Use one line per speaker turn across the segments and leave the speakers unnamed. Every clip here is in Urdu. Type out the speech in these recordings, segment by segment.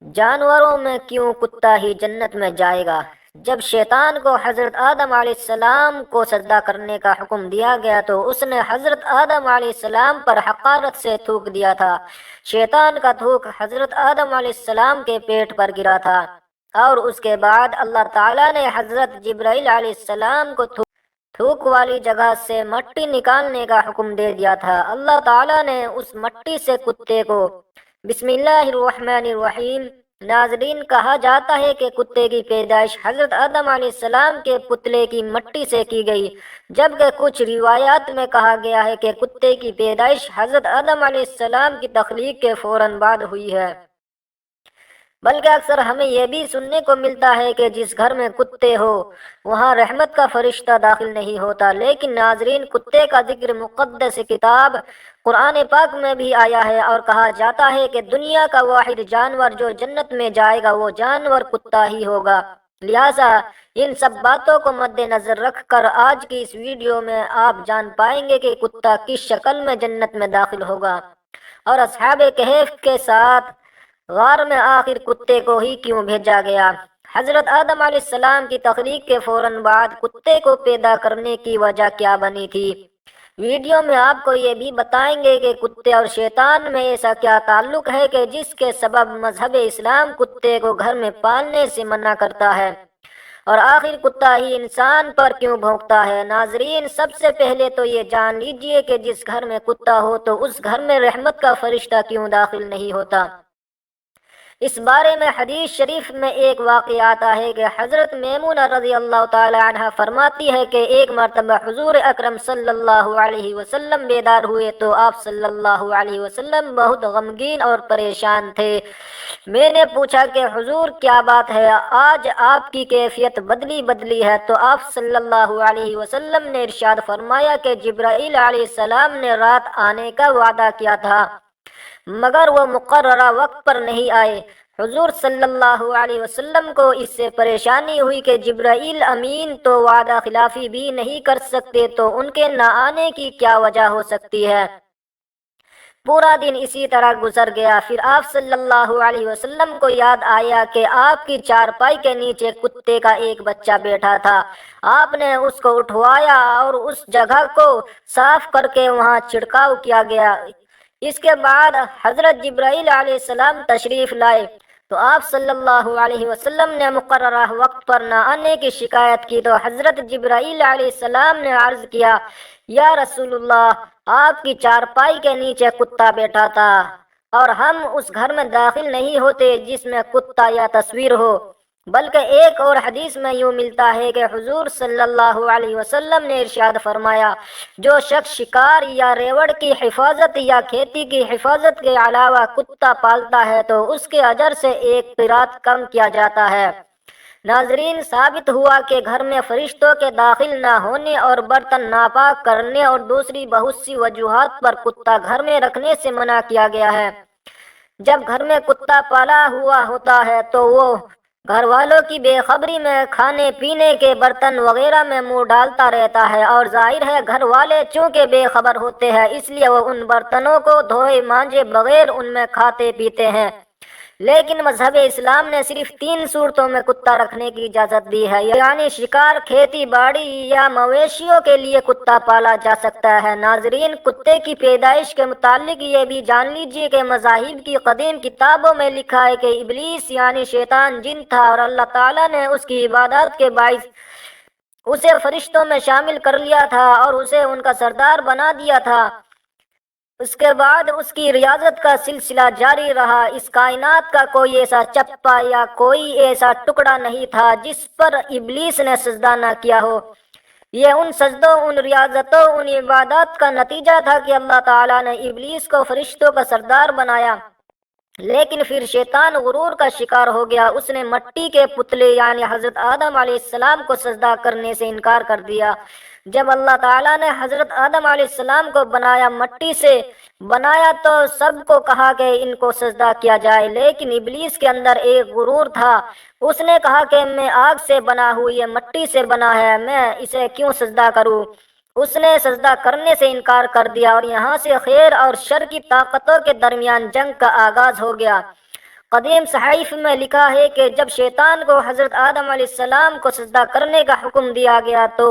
جانوروں میں کیوں کتا ہی جنت میں جائے گا؟ جب شیطان کو حضرت آدم علیہ السلام کو سجدہ کرنے کا حکم دیا گیا تو اس نے حضرت آدم علیہ السلام پر حقارت سے تھوک دیا تھا۔ شیطان کا تھوک حضرت آدم علیہ السلام کے پیٹ پر گرا تھا، اور اس کے بعد اللہ تعالیٰ نے حضرت جبرائیل علیہ السلام کو تھوک والی جگہ سے مٹی نکالنے کا حکم دے دیا تھا۔ اللہ تعالیٰ نے اس مٹی سے کتے کو بسم اللہ الرحمن الرحیم۔ ناظرین، کہا جاتا ہے کہ کتے کی پیدائش حضرت آدم علیہ السلام کے پتلے کی مٹی سے کی گئی، جبکہ کچھ روایات میں کہا گیا ہے کہ کتے کی پیدائش حضرت آدم علیہ السلام کی تخلیق کے فوراً بعد ہوئی ہے۔ بلکہ اکثر ہمیں یہ بھی سننے کو ملتا ہے کہ جس گھر میں کتے ہو وہاں رحمت کا فرشتہ داخل نہیں ہوتا۔ لیکن ناظرین، کتے کا ذکر مقدس کتاب قرآن پاک میں بھی آیا ہے، اور کہا جاتا ہے کہ دنیا کا واحد جانور جو جنت میں جائے گا وہ جانور کتا ہی ہوگا۔ لہٰذا ان سب باتوں کو مد نظر رکھ کر آج کی اس ویڈیو میں آپ جان پائیں گے کہ کتا کس شکل میں جنت میں داخل ہوگا، اور اصحاب کہف کے ساتھ غار میں آخر کتے کو ہی کیوں بھیجا گیا۔ حضرت آدم علیہ السلام کی تخلیق کے فوراً بعد کتے کو پیدا کرنے کی وجہ کیا بنی تھی؟ ویڈیو میں آپ کو یہ بھی بتائیں گے کہ کتے اور شیطان میں ایسا کیا تعلق ہے کہ جس کے سبب مذہب اسلام کتے کو گھر میں پالنے سے منع کرتا ہے، اور آخر کتا ہی انسان پر کیوں بھونکتا ہے؟ ناظرین، سب سے پہلے تو یہ جان لیجئے کہ جس گھر میں کتا ہو تو اس گھر میں رحمت کا فرشتہ کیوں داخل نہیں ہوتا۔ اس بارے میں حدیث شریف میں ایک واقعہ آتا ہے کہ حضرت میمونہ رضی اللہ تعالی عنہ فرماتی ہے کہ ایک مرتبہ حضور اکرم صلی اللہ علیہ وسلم بیدار ہوئے تو آپ صلی اللہ علیہ وسلم بہت غمگین اور پریشان تھے۔ میں نے پوچھا کہ حضور کیا بات ہے، آج آپ کی کیفیت بدلی ہے؟ تو آپ صلی اللہ علیہ وسلم نے ارشاد فرمایا کہ جبرائیل علیہ السلام نے رات آنے کا وعدہ کیا تھا مگر وہ مقررہ وقت پر نہیں آئے۔ حضور صلی اللہ علیہ وسلم کو اس سے پریشانی ہوئی کہ جبرائیل امین تو وعدہ خلافی بھی نہیں کر سکتے، تو ان کے نہ آنے کی کیا وجہ ہو سکتی ہے؟ پورا دن اسی طرح گزر گیا۔ پھر آپ صلی اللہ علیہ وسلم کو یاد آیا کہ آپ کی چارپائی کے نیچے کتے کا ایک بچہ بیٹھا تھا۔ آپ نے اس کو اٹھوایا اور اس جگہ کو صاف کر کے وہاں چھڑکاؤ کیا گیا۔ اس کے بعد حضرت جبرائیل علیہ السلام تشریف لائے تو آپ صلی اللہ علیہ وسلم نے مقررہ وقت پر نہ آنے کی شکایت کی، تو حضرت جبرائیل علیہ السلام نے عرض کیا، یا رسول اللہ، آپ کی چارپائی کے نیچے کتا بیٹھا تھا اور ہم اس گھر میں داخل نہیں ہوتے جس میں کتا یا تصویر ہو۔ بلکہ ایک اور حدیث میں یوں ملتا ہے کہ حضور صلی اللہ علیہ وسلم نے ارشاد فرمایا، جو شخص شکار یا ریوڑ کی حفاظت یا کھیتی کی حفاظت کے علاوہ کتا پالتا ہے تو اس کے اجر سے ایک قیراط کم کیا جاتا ہے۔ ناظرین، ثابت ہوا کہ گھر میں فرشتوں کے داخل نہ ہونے اور برتن ناپاک کرنے اور دوسری بہت سی وجوہات پر کتا گھر میں رکھنے سے منع کیا گیا ہے۔ جب گھر میں کتا پالا ہوا ہوتا ہے تو وہ گھر والوں کی بے خبری میں کھانے پینے کے برتن وغیرہ میں منہ ڈالتا رہتا ہے، اور ظاہر ہے گھر والے چونکہ بے خبر ہوتے ہیں اس لیے وہ ان برتنوں کو دھوئے مانجے بغیر ان میں کھاتے پیتے ہیں۔ لیکن مذہب اسلام نے صرف 3 صورتوں میں کتا رکھنے کی اجازت دی ہے، یعنی شکار، کھیتی باڑی یا مویشیوں کے لیے کتا پالا جا سکتا ہے۔ ناظرین، کتے کی پیدائش کے متعلق یہ بھی جان لیجیے کہ مذاہب کی قدیم کتابوں میں لکھا ہے کہ ابلیس یعنی شیطان جن تھا، اور اللہ تعالیٰ نے اس کی عبادات کے باعث اسے فرشتوں میں شامل کر لیا تھا اور اسے ان کا سردار بنا دیا تھا۔ اس کے بعد اس کی ریاضت کا سلسلہ جاری رہا۔ اس کائنات کا کوئی ایسا چپا یا کوئی ایسا ٹکڑا نہیں تھا جس پر ابلیس نے سجدہ نہ کیا ہو۔ یہ ان سجدوں، ان ریاضتوں، ان عبادات کا نتیجہ تھا کہ اللہ تعالیٰ نے ابلیس کو فرشتوں کا سردار بنایا۔ لیکن پھر شیطان غرور کا شکار ہو گیا، اس نے مٹی کے پتلے یعنی حضرت آدم علیہ السلام کو سجدہ کرنے سے انکار کر دیا۔ جب اللہ تعالیٰ نے حضرت آدم علیہ السلام کو بنایا، مٹی سے بنایا، تو سب کو کہا کہ ان کو سجدہ کیا جائے، لیکن ابلیس کے اندر ایک غرور تھا۔ اس نے کہا کہ میں آگ سے بنا ہوں، یہ مٹی سے بنا ہے، میں اسے کیوں سجدہ کروں؟ اس نے سجدہ کرنے سے انکار کر دیا، اور یہاں سے خیر اور شر کی طاقتوں کے درمیان جنگ کا آغاز ہو گیا۔ قدیم صحائف میں لکھا ہے کہ جب شیطان کو حضرت آدم علیہ السلام کو سجدہ کرنے کا حکم دیا گیا تو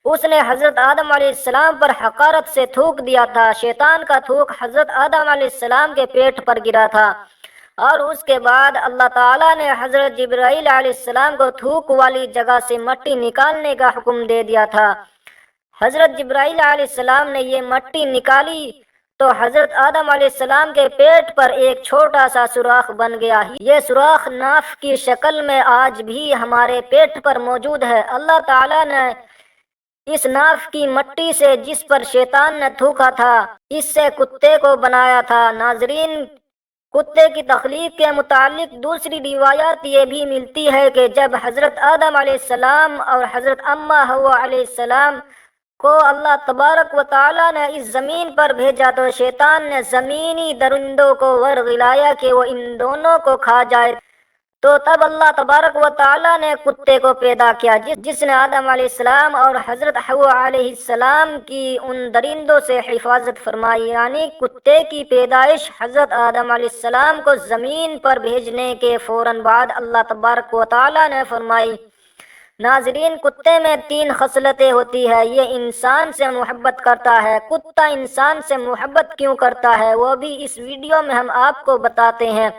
اس نے حضرت آدم علیہ السلام پر حقارت سے تھوک دیا تھا۔ شیطان کا تھوک حضرت آدم علیہ السلام کے پیٹ پر گرا تھا، اور اس کے بعد اللہ تعالیٰ نے حضرت جبرائیل علیہ السلام کو تھوک والی جگہ سے مٹی نکالنے کا حکم دے دیا تھا۔ حضرت جبرائیل علیہ السلام نے یہ مٹی نکالی تو حضرت آدم علیہ السلام کے پیٹ پر ایک چھوٹا سا سوراخ بن گیا۔ یہ سوراخ ناف کی شکل میں آج بھی ہمارے پیٹ پر موجود ہے۔ اللہ تعالیٰ نے اس ناف کی مٹی سے جس پر شیطان نے تھوکا تھا، اس سے کتے کو بنایا تھا۔ ناظرین، کتے کی تخلیق کے متعلق دوسری روایات یہ بھی ملتی ہے کہ جب حضرت آدم علیہ السلام اور حضرت اماں حوا علیہ السلام کو اللہ تبارک و تعالیٰ نے اس زمین پر بھیجا تو شیطان نے زمینی درندوں کو ورغلایا کہ وہ ان دونوں کو کھا جائے، تو تب اللہ تبارک و تعالیٰ نے کتے کو پیدا کیا جس نے آدم علیہ السلام اور حضرت حوا علیہ السلام کی ان درندوں سے حفاظت فرمائی، یعنی کتے کی پیدائش حضرت آدم علیہ السلام کو زمین پر بھیجنے کے فوراً بعد اللہ تبارک و تعالیٰ نے فرمائی۔ ناظرین، کتے میں 3 خصلتیں ہوتی ہے۔ یہ انسان سے محبت کرتا ہے۔ کتا انسان سے محبت کیوں کرتا ہے وہ بھی اس ویڈیو میں ہم آپ کو بتاتے ہیں،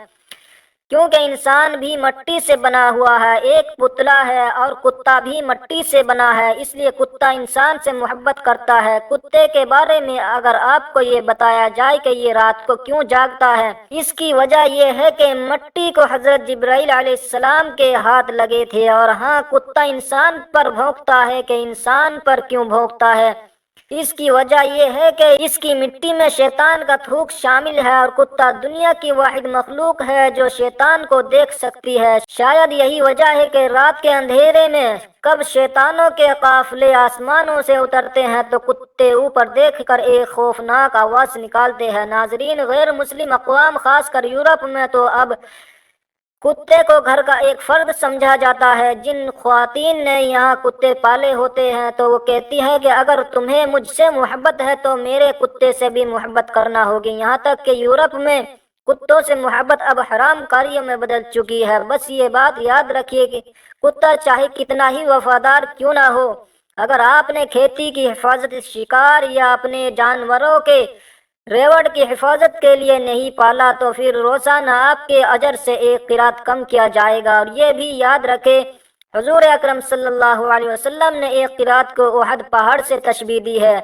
کیونکہ انسان بھی مٹی سے بنا ہوا ہے، ایک پتلا ہے، اور کتا بھی مٹی سے بنا ہے، اس لیے کتا انسان سے محبت کرتا ہے۔ کتے کے بارے میں اگر آپ کو یہ بتایا جائے کہ یہ رات کو کیوں جاگتا ہے، اس کی وجہ یہ ہے کہ مٹی کو حضرت جبرائیل علیہ السلام کے ہاتھ لگے تھے۔ اور ہاں، کتا انسان پر بھونکتا ہے کہ انسان پر کیوں بھونکتا ہے، اس کی وجہ یہ ہے کہ اس کی مٹی میں شیطان کا تھوک شامل ہے، اور کتا دنیا کی واحد مخلوق ہے جو شیطان کو دیکھ سکتی ہے۔ شاید یہی وجہ ہے کہ رات کے اندھیرے میں کب شیطانوں کے قافلے آسمانوں سے اترتے ہیں تو کتے اوپر دیکھ کر ایک خوفناک آواز نکالتے ہیں۔ ناظرین، غیر مسلم اقوام خاص کر یورپ میں تو اب کتے کو گھر کا ایک فرد سمجھا جاتا ہے۔ جن خواتین نے یہاں کتے پالے ہوتے ہیں تو وہ کہتی ہیں کہ اگر تمہیں مجھ سے محبت ہے تو میرے کتے سے بھی محبت کرنا ہوگی، یہاں تک کہ یورپ میں کتوں سے محبت اب حرام کاریوں میں بدل چکی ہے۔ بس یہ بات یاد رکھیے کہ کتا چاہے کتنا ہی وفادار کیوں نہ ہو، اگر آپ نے کھیتی کی حفاظت، شکار یا اپنے جانوروں کے ریوڑ کی حفاظت کے لیے نہیں پالا تو پھر روزانہ آپ کے اجر سے ایک قرات کم کیا جائے گا۔ اور یہ بھی یاد رکھے، حضور اکرم صلی اللہ علیہ وسلم نے ایک قرات کو احد پہاڑ سے تشبیہ دی ہے۔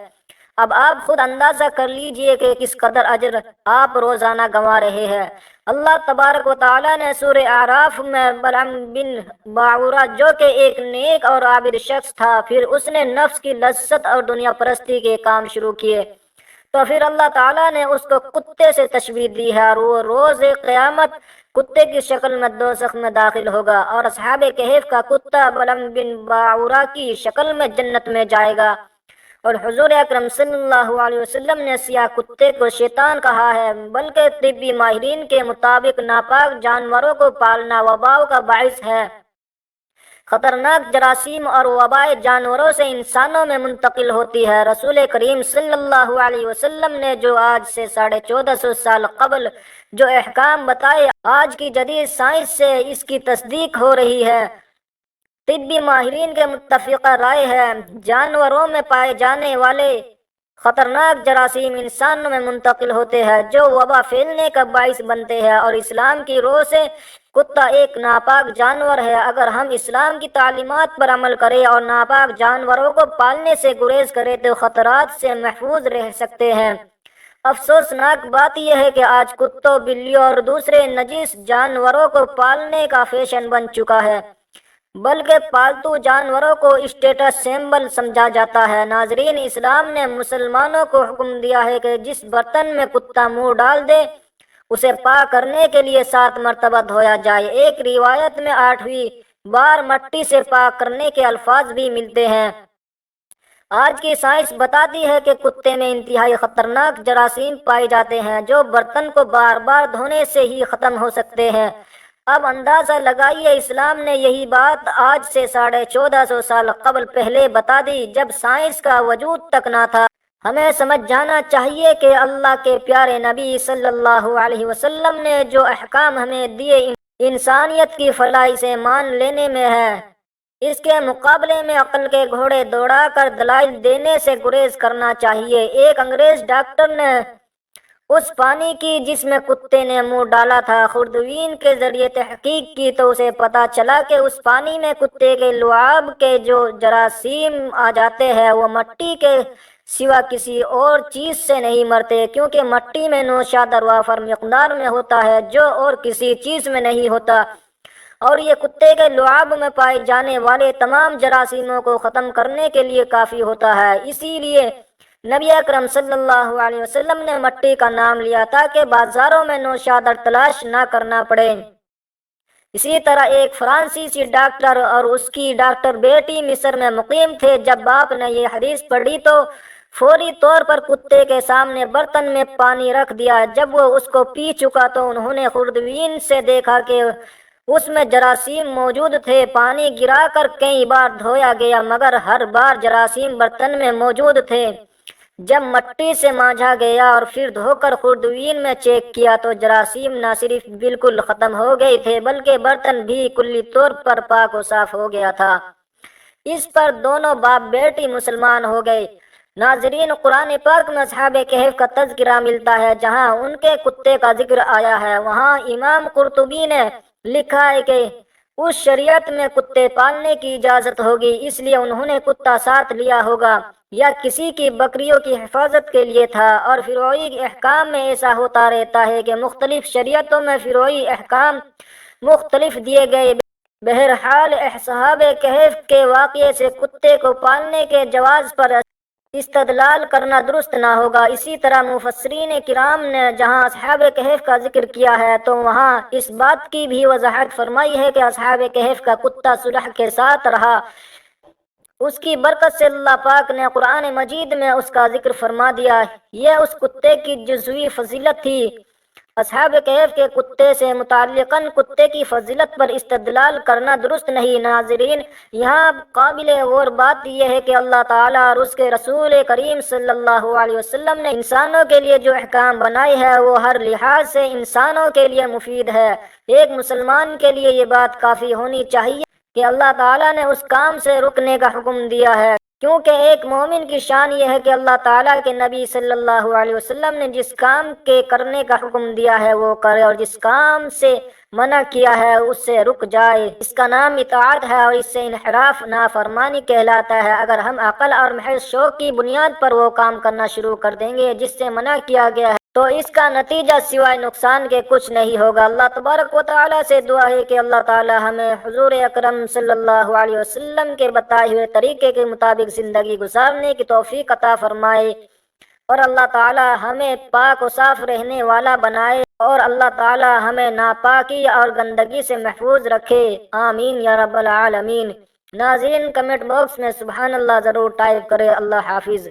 اب آپ خود اندازہ کر لیجئے کہ کس قدر اجر آپ روزانہ گنوا رہے ہیں۔ اللہ تبارک و تعالیٰ نے سورہ اعراف میں بلعم بن باعورہ، جو کہ ایک نیک اور عابد شخص تھا، پھر اس نے نفس کی لذت اور دنیا پرستی کے کام شروع کیے، تو پھر اللہ تعالیٰ نے اس کو کتے سے تشبیہ دی ہے، اور وہ روز قیامت کتے کی شکل میں دوزخ میں داخل ہوگا، اور اصحاب کہف کا کتا بلعم بن باعورہ کی شکل میں جنت میں جائے گا۔ اور حضور اکرم صلی اللہ علیہ وسلم نے سیاہ کتے کو شیطان کہا ہے، بلکہ طبی ماہرین کے مطابق ناپاک جانوروں کو پالنا وباؤں کا باعث ہے۔ خطرناک جراثیم اور وبائیں جانوروں سے انسانوں میں منتقل ہوتی ہے۔ رسول کریم صلی اللہ علیہ وسلم نے جو آج سے 1450 سال قبل جو احکام بتائے، آج کی جدید سائنس سے اس کی تصدیق ہو رہی ہے۔ طبی ماہرین کے متفقہ رائے ہے، جانوروں میں پائے جانے والے خطرناک جراثیم انسانوں میں منتقل ہوتے ہیں، جو وبا پھیلنے کا باعث بنتے ہیں، اور اسلام کی روح سے کتا ایک ناپاک جانور ہے۔ اگر ہم اسلام کی تعلیمات پر عمل کریں اور ناپاک جانوروں کو پالنے سے گریز کریں تو خطرات سے محفوظ رہ سکتے ہیں۔ افسوسناک بات یہ ہے کہ آج کتوں، بلیوں اور دوسرے نجیس جانوروں کو پالنے کا فیشن بن چکا ہے، بلکہ پالتو جانوروں کو اسٹیٹس سمبل سمجھا جاتا ہے۔ ناظرین، اسلام نے مسلمانوں کو حکم دیا ہے کہ جس برتن میں کتا منہ ڈال دے اسے پاک کرنے کے لیے 7 مرتبہ دھویا جائے۔ ایک روایت میں 8ویں بار مٹی سے پاک کرنے کے الفاظ بھی ملتے ہیں۔ آج کی سائنس بتاتی ہے کہ کتے میں انتہائی خطرناک جراثیم پائے جاتے ہیں جو برتن کو بار بار دھونے سے ہی ختم ہو سکتے ہیں۔ اب اندازہ لگائیے، اسلام نے یہی بات آج سے 1450 سال قبل پہلے بتا دی، جب سائنس کا وجود تک نہ تھا۔ ہمیں سمجھ جانا چاہیے کہ اللہ کے پیارے نبی صلی اللہ علیہ وسلم نے جو احکام ہمیں دیے انسانیت کی فلاح سے مان لینے میں ہے، اس کے مقابلے میں عقل کے گھوڑے دوڑا کر دلائل دینے سے گریز کرنا چاہیے۔ ایک انگریز ڈاکٹر نے اس پانی کی جس میں کتے نے منہ ڈالا تھا خوردبین کے ذریعے تحقیق کی تو اسے پتا چلا کہ اس پانی میں کتے کے لعاب کے جو جراثیم آ جاتے ہیں وہ مٹی کے سوا کسی اور چیز سے نہیں مرتے، کیونکہ مٹی میں نوشادر وافر مقدار میں ہوتا ہے جو اور کسی چیز میں نہیں ہوتا، اور یہ کتے کے لعاب میں پائے جانے والے تمام جراثیموں کو ختم کرنے کے لیے کافی ہوتا ہے۔ اسی لیے نبی اکرم صلی اللہ علیہ وسلم نے مٹی کا نام لیا تاکہ بازاروں میں نوشادر تلاش نہ کرنا پڑے۔ اسی طرح ایک فرانسیسی ڈاکٹر اور اس کی ڈاکٹر بیٹی مصر میں مقیم تھے۔ جب باپ نے یہ حدیث پڑھی تو فوری طور پر کتے کے سامنے برتن میں پانی رکھ دیا۔ جب وہ اس کو پی چکا تو انہوں نے خوردبین سے دیکھا کہ اس میں جراثیم موجود تھے۔ پانی گرا کر کئی بار دھویا گیا مگر ہر بار جراثیم برتن میں موجود تھے۔ جب مٹی سے مانجھا گیا اور پھر دھو کر خوردبین میں چیک کیا تو جراثیم نہ صرف بالکل ختم ہو گئے تھے بلکہ برتن بھی کلی طور پر پاک و صاف ہو گیا تھا۔ اس پر دونوں باپ بیٹی مسلمان ہو گئے۔ ناظرین، قرآن پاک میں اصحاب کہف کا تذکرہ ملتا ہے۔ جہاں ان کے کتے کا ذکر آیا ہے وہاں امام قرطبی نے لکھا ہے کہ اس شریعت میں کتے پالنے کی اجازت ہوگی، اس لیے انہوں نے کتا ساتھ لیا ہوگا، یا کسی کی بکریوں کی حفاظت کے لیے تھا۔ اور فروعی احکام میں ایسا ہوتا رہتا ہے کہ مختلف شریعتوں میں فروعی احکام مختلف دیے گئے۔ بہرحال اصحاب کہف کے واقعے سے کتے کو پالنے کے جواز پر استدلال کرنا درست نہ ہوگا۔ اسی طرح مفسرین کرام نے جہاں اصحاب کہف کا ذکر کیا ہے تو وہاں اس بات کی بھی وضاحت فرمائی ہے کہ اصحاب کہف کا کتا صلح کے ساتھ رہا۔ اس کی برکت سے اللہ پاک نے قرآن مجید میں اس کا ذکر فرما دیا۔ یہ اس کتے کی جزوی فضیلت تھی۔ اصحاب کہف کے کتے سے متعلقاً کتے کی فضیلت پر استدلال کرنا درست نہیں۔ ناظرین، یہاں قابل غور بات یہ ہے کہ اللہ تعالیٰ اور اس کے رسول کریم صلی اللہ علیہ وسلم نے انسانوں کے لیے جو احکام بنائے ہیں وہ ہر لحاظ سے انسانوں کے لیے مفید ہے۔ ایک مسلمان کے لیے یہ بات کافی ہونی چاہیے کہ اللہ تعالیٰ نے اس کام سے رکنے کا حکم دیا ہے، کیونکہ ایک مومن کی شان یہ ہے کہ اللہ تعالیٰ کے نبی صلی اللہ علیہ وسلم نے جس کام کے کرنے کا حکم دیا ہے وہ کرے اور جس کام سے منع کیا ہے اس سے رک جائے۔ اس کا نام اطاعت ہے اور اس سے انحراف نافرمانی کہلاتا ہے۔ اگر ہم عقل اور محض شوق کی بنیاد پر وہ کام کرنا شروع کر دیں گے جس سے منع کیا گیا ہے تو اس کا نتیجہ سوائے نقصان کے کچھ نہیں ہوگا۔ اللہ تبارک و تعالیٰ سے دعا ہے کہ اللہ تعالیٰ ہمیں حضور اکرم صلی اللہ علیہ وسلم کے بتائے ہوئے طریقے کے مطابق زندگی گزارنے کی توفیق عطا فرمائے، اور اللہ تعالیٰ ہمیں پاک و صاف رہنے والا بنائے، اور اللہ تعالیٰ ہمیں ناپاکی اور گندگی سے محفوظ رکھے۔ آمین یا رب العالمین۔ ناظرین، کمنٹ باکس میں سبحان اللہ ضرور ٹائپ کرے۔ اللہ حافظ۔